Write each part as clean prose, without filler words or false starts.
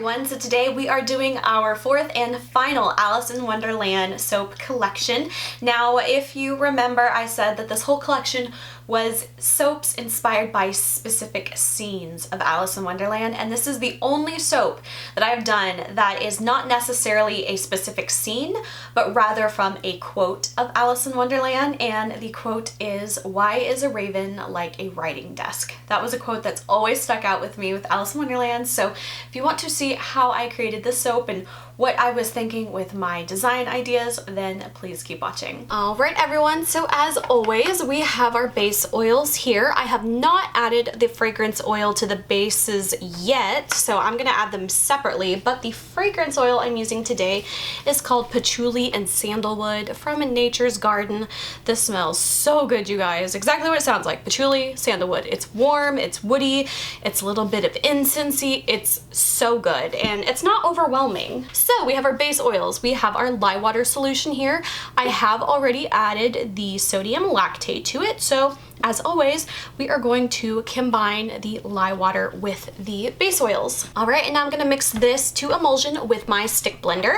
everyone. So today we are doing our fourth and final Alice in Wonderland soap collection. Now, if you remember, I said that this whole collection was soaps inspired by specific scenes of Alice in Wonderland, and this is the only soap that I've done that is not necessarily a specific scene, but rather from a quote of Alice in Wonderland, and the quote is, "Why is a raven like a writing desk?" That was a quote that's always stuck out with me with Alice in Wonderland, so if you want to see how I created this soap and what I was thinking with my design ideas, then please keep watching. Alright everyone, so as always, we have our base oils here. I have not added the fragrance oil to the bases yet, so I'm gonna add them separately, but the fragrance oil I'm using today is called Patchouli and Sandalwood from Nature's Garden. This smells so good, you guys. Exactly what it sounds like, patchouli, sandalwood. It's warm, it's woody, it's a little bit of incensey. It's so good, and it's not overwhelming. So we have our base oils. We have our lye water solution here. I have already added the sodium lactate to it. So as always, we are going to combine the lye water with the base oils. All right, and now I'm gonna mix this to emulsion with my stick blender.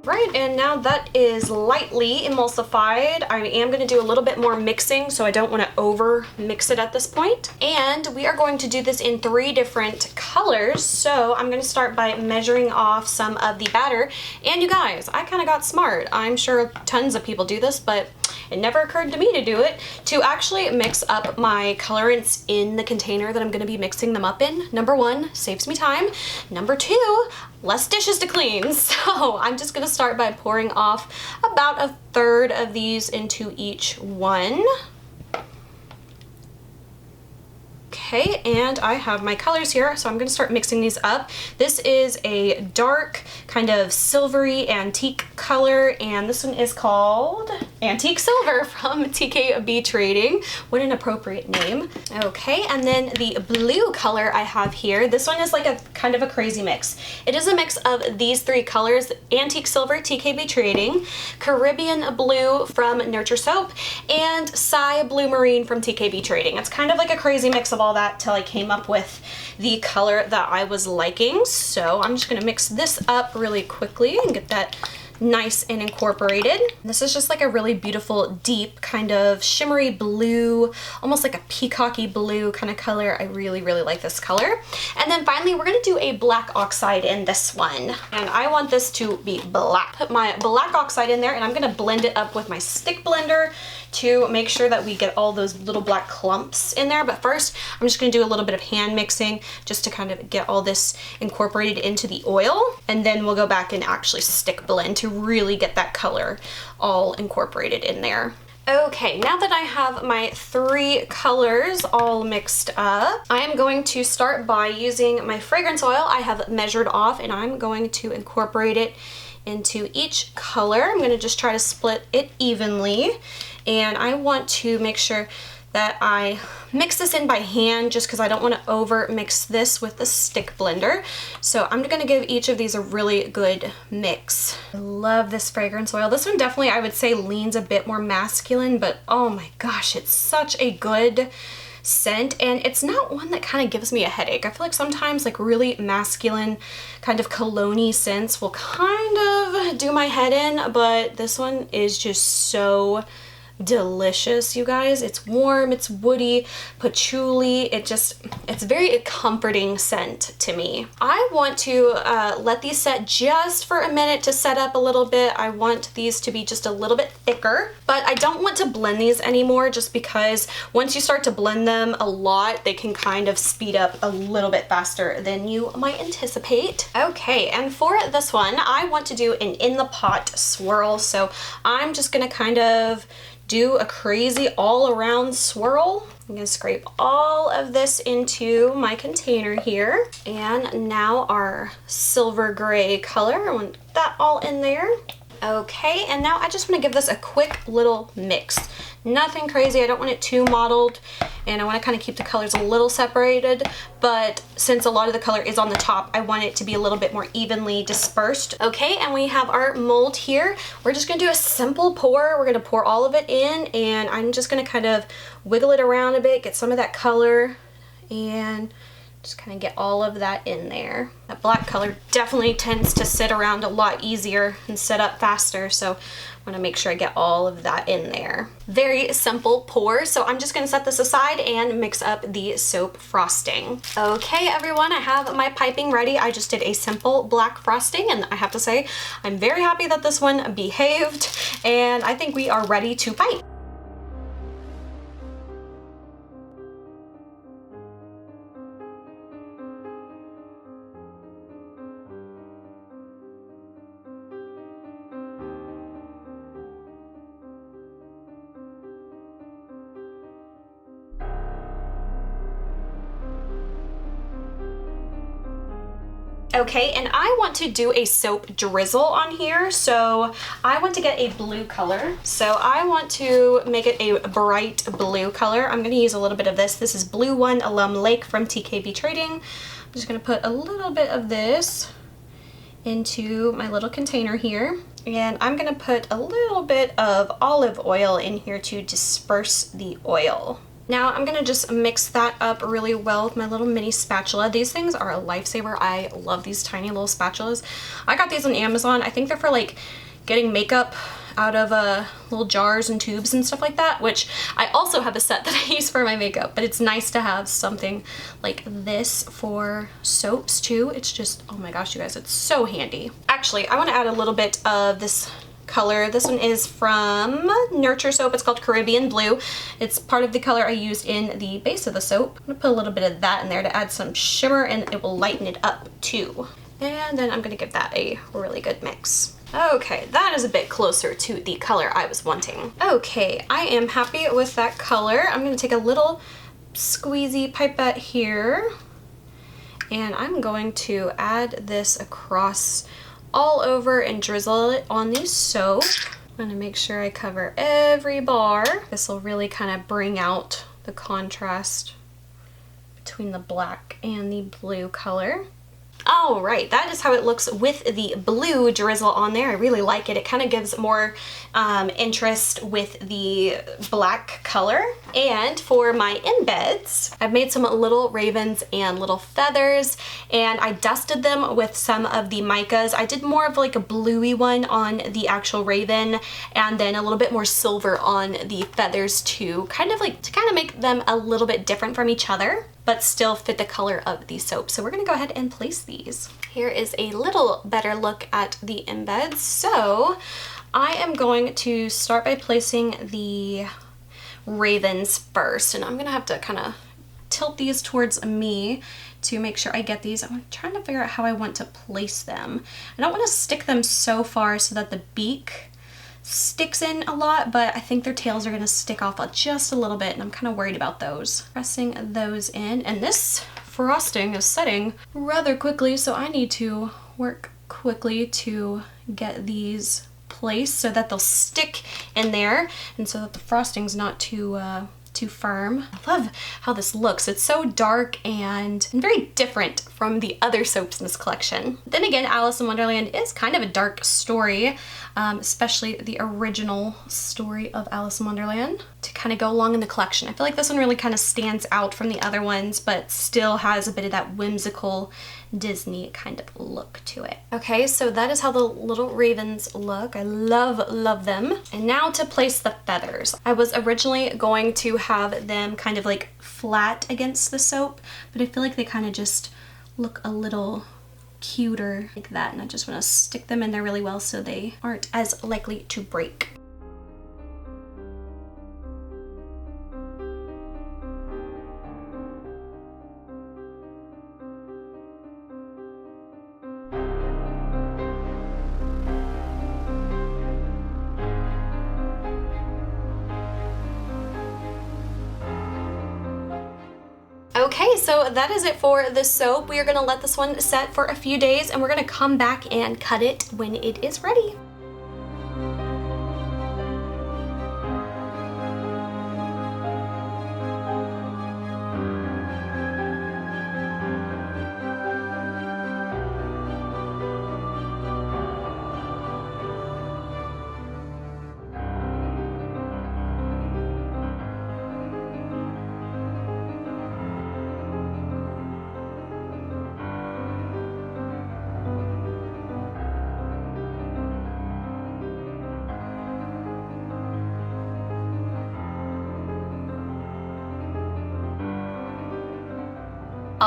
Right, and now that is lightly emulsified, I am going to do a little bit more mixing, so I don't want to over mix it at this point. And we are going to do this in 3 different colors, so I'm going to start by measuring off some of the batter. And you guys, I kind of got smart. I'm sure tons of people do this, but it never occurred to me to do it, to actually mix up my colorants in the container that I'm going to be mixing them up in. Number 1, saves me time. Number 2, less dishes to clean. So I'm just going to start by pouring off about 1/3 of these into each one. Okay, and I have my colors here, so I'm going to start mixing these up. This is a dark, kind of silvery antique color, and this one is called Antique Silver from TKB Trading. What an appropriate name. Okay, and then the blue color I have here, this one is like a kind of a crazy mix. It is a mix of these 3 colors: Antique Silver, TKB Trading, Caribbean Blue from Nurture Soap, and Sky Blue Marine from TKB Trading. It's kind of like a crazy mix of all that till I came up with the color that I was liking. So I'm just gonna mix this up really quickly and get that nice and incorporated. This is just like a really beautiful, deep, kind of shimmery blue, almost like a peacocky blue kind of color. I really, really like this color. And then finally, we're gonna do a black oxide in this one. And I want this to be black. Put my black oxide in there, and I'm gonna blend it up with my stick blender to make sure that we get all those little black clumps in there. But first, I'm just gonna do a little bit of hand mixing just to kind of get all this incorporated into the oil. And then we'll go back and actually stick blend to really get that color all incorporated in there. Okay, now that I have my 3 colors all mixed up, I am going to start by using my fragrance oil I have measured off, and I'm going to incorporate it into each color. I'm gonna just try to split it evenly, and I want to make sure that I mix this in by hand just because I don't want to over mix this with the stick blender. So I'm gonna give each of these a really good mix. I love this fragrance oil. This one definitely, I would say, leans a bit more masculine, but oh my gosh, it's such a good scent, and it's not one that kind of gives me a headache. I feel like sometimes like really masculine kind of cologne-y scents will kind of do my head in, but this one is just so delicious, you guys. It's warm, it's woody, patchouli. It's very comforting scent to me. I want to let these set just for a minute to set up a little bit. I want these to be just a little bit thicker, but I don't want to blend these anymore just because once you start to blend them a lot, they can kind of speed up a little bit faster than you might anticipate. Okay, and for this one, I want to do an in the pot swirl. So I'm just gonna kind of do a crazy all around swirl. I'm gonna scrape all of this into my container here. And now our silver gray color, I want that all in there. Okay, and now I just want to give this a quick little mix. Nothing crazy, I don't want it too mottled, and I want to kind of keep the colors a little separated, but since a lot of the color is on the top, I want it to be a little bit more evenly dispersed. Okay, and we have our mold here. We're just going to do a simple pour. We're going to pour all of it in, and I'm just going to kind of wiggle it around a bit, get some of that color, and just kind of get all of that in there. That black color definitely tends to sit around a lot easier and set up faster, so I want to make sure I get all of that in there. Very simple pour, so I'm just going to set this aside and mix up the soap frosting. Okay everyone, I have my piping ready. I just did a simple black frosting, and I have to say I'm very happy that this one behaved, and I think we are ready to pipe. Okay, and I want to do a soap drizzle on here, so I want to get a blue color. So I want to make it a bright blue color. I'm going to use a little bit of this. This is Blue One Alum Lake from TKB Trading. I'm just going to put a little bit of this into my little container here. And I'm going to put a little bit of olive oil in here to disperse the oil. Now I'm gonna just mix that up really well with my little mini spatula. These things are a lifesaver. I love these tiny little spatulas. I got these on Amazon. I think they're for like getting makeup out of little jars and tubes and stuff like that, which I also have a set that I use for my makeup, but it's nice to have something like this for soaps too. It's just, oh my gosh, you guys, it's so handy. Actually, I want to add a little bit of this color. This one is from Nurture Soap. It's called Caribbean Blue. It's part of the color I used in the base of the soap. I'm gonna put a little bit of that in there to add some shimmer, and it will lighten it up too. And then I'm gonna give that a really good mix. Okay, that is a bit closer to the color I was wanting. Okay, I am happy with that color. I'm gonna take a little squeezy pipette here, and I'm going to add this across all over and drizzle it on the soap. I'm gonna make sure I cover every bar. This will really kind of bring out the contrast between the black and the blue color. All right, that is how it looks with the blue drizzle on there. I really like it. It kind of gives more interest with the black color. And for my embeds, I've made some little ravens and little feathers, and I dusted them with some of the micas. I did more of like a bluey one on the actual raven, and then a little bit more silver on the feathers to kind of make them a little bit different from each other, but still fit the color of the soap. So we're gonna go ahead and place these. Here is a little better look at the embeds. So I am going to start by placing the ravens first, and I'm gonna have to kind of tilt these towards me to make sure I get these. I'm trying to figure out how I want to place them. I don't want to stick them so far so that the beak sticks in a lot, but I think their tails are going to stick off just a little bit, and I'm kind of worried about those. Pressing those in, and this frosting is setting rather quickly, so I need to work quickly to get these placed so that they'll stick in there and so that the frosting's not too firm. I love how this looks. It's so dark and very different from the other soaps in this collection. Then again, Alice in Wonderland is kind of a dark story, especially the original story of Alice in Wonderland, to kind of go along in the collection. I feel like this one really kind of stands out from the other ones, but still has a bit of that whimsical Disney kind of look to it. Okay, so that is how the little ravens look. I love them. And now to place the feathers. I was originally going to have them kind of like flat against the soap, but I feel like they kind of just look a little cuter like that, and I just want to stick them in there really well so they aren't as likely to break. Okay, so that is it for the soap. We are gonna let this one set for a few days, and we're gonna come back and cut it when it is ready.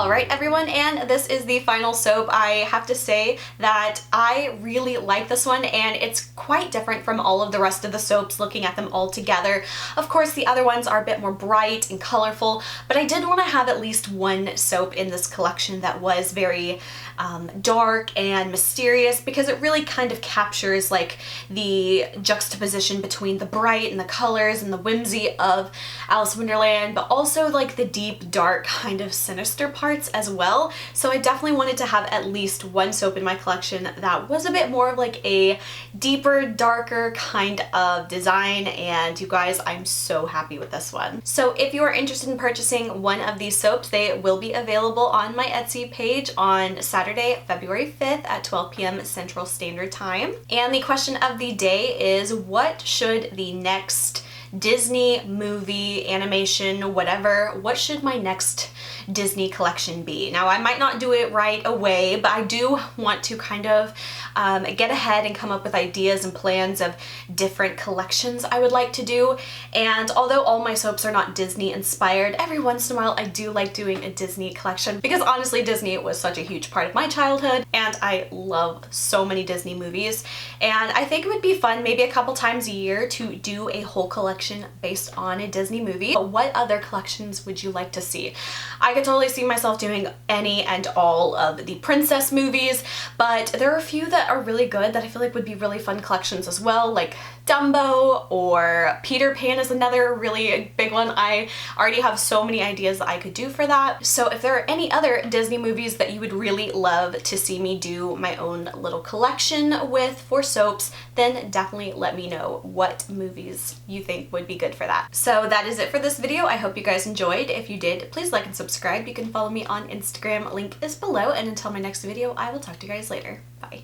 Alright everyone, and this is the final soap. I have to say that I really like this one, and it's quite different from all of the rest of the soaps looking at them all together. Of course, the other ones are a bit more bright and colorful, but I did want to have at least one soap in this collection that was very dark and mysterious, because it really kind of captures like the juxtaposition between the bright and the colors and the whimsy of Alice in Wonderland, but also like the deep, dark, kind of sinister parts as well. So I definitely wanted to have at least one soap in my collection that was a bit more of like a deeper, darker kind of design, and you guys, I'm so happy with this one. So if you are interested in purchasing one of these soaps, they will be available on my Etsy page on Saturday, February 5th at 12 p.m. Central Standard Time. And the question of the day is, what should the next Disney movie, animation, whatever, what should my next Disney collection be? Now, I might not do it right away, but I do want to kind of get ahead and come up with ideas and plans of different collections I would like to do. And although all my soaps are not Disney inspired, every once in a while I do like doing a Disney collection, because honestly Disney was such a huge part of my childhood and I love so many Disney movies, and I think it would be fun maybe a couple times a year to do a whole collection based on a Disney movie. But what other collections would you like to see? I could totally see myself doing any and all of the princess movies, but there are a few that are really good that I feel like would be really fun collections as well, like Dumbo or Peter Pan is another really big one. I already have so many ideas that I could do for that. So if there are any other Disney movies that you would really love to see me do my own little collection with for soaps, then definitely let me know what movies you think would be good for that. So that is it for this video. I hope you guys enjoyed. If you did, please like and subscribe. You can follow me on Instagram, link is below, and until my next video, I will talk to you guys later. Bye.